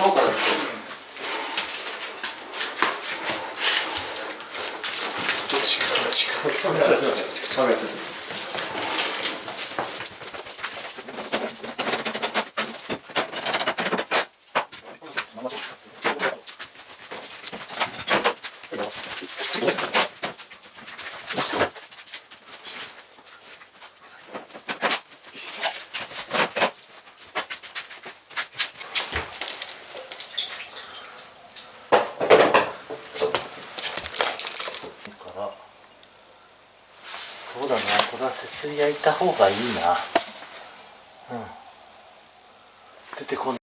方から行くどっちかどっちかそうだな、これは設備焼いた方がいいな。出てこない。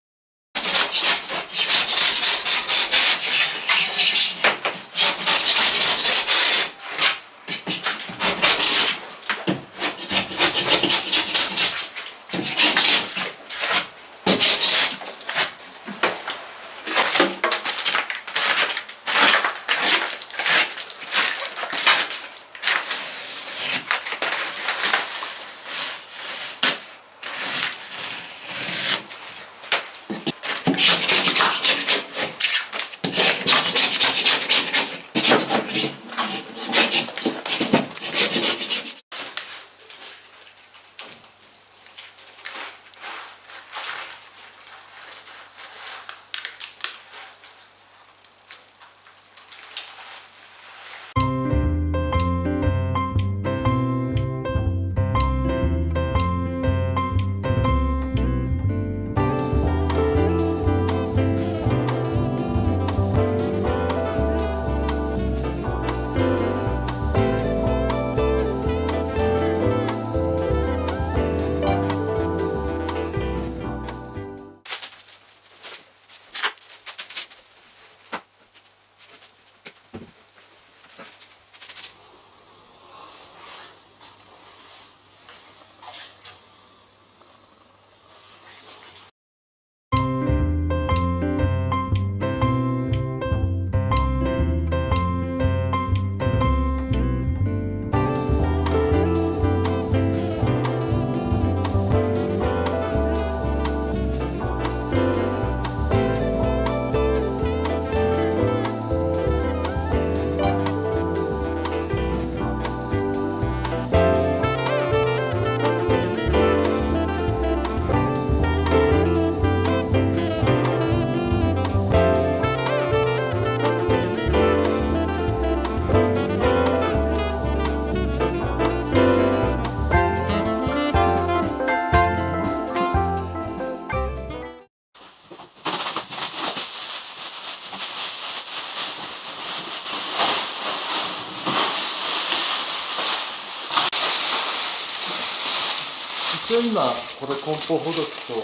一応今これ梱包ほどくと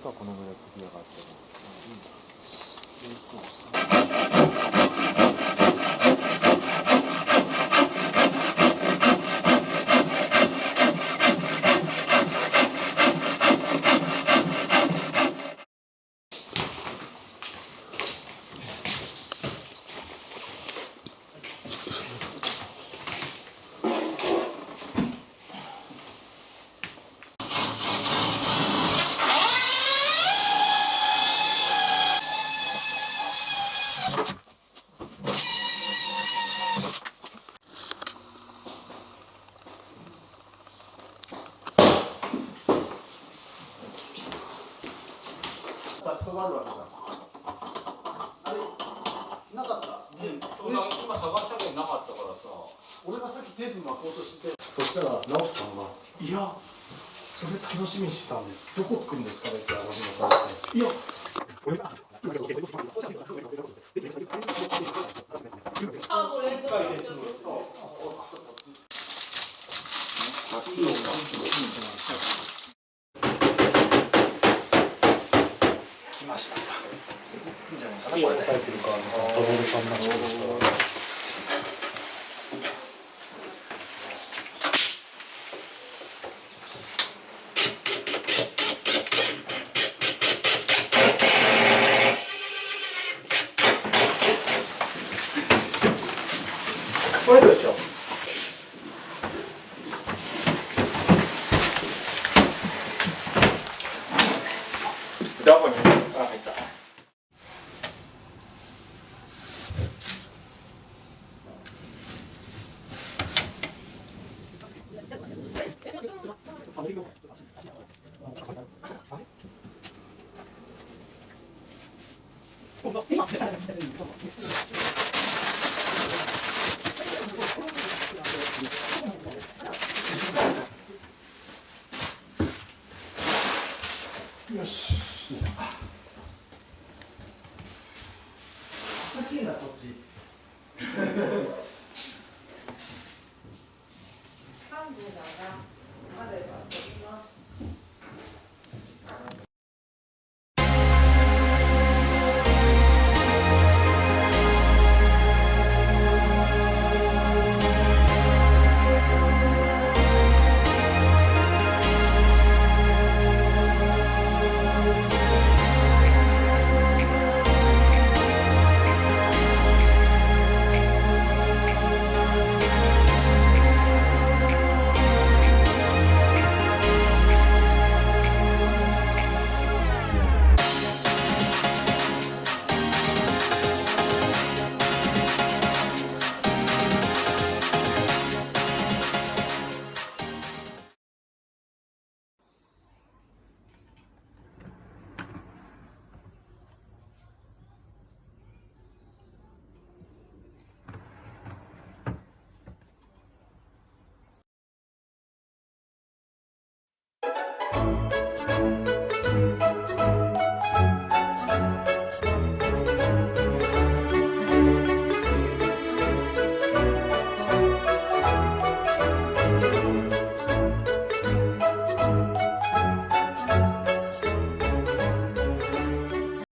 このぐらいクリアがあったらがあるわけじゃん。あれなかった。今探したけどなかったからさ。俺がさっきテープ巻こうとして、そしたら直樹さんが「いやそれ楽しみにしてたんでどこ作るんですかね?」って話になったんで「いや俺がつまり来ました。いいんじゃないかな。これ押さえてるかダブルさんになっちゃうから。よし。綺麗なこっち。3時だな。までは取ります。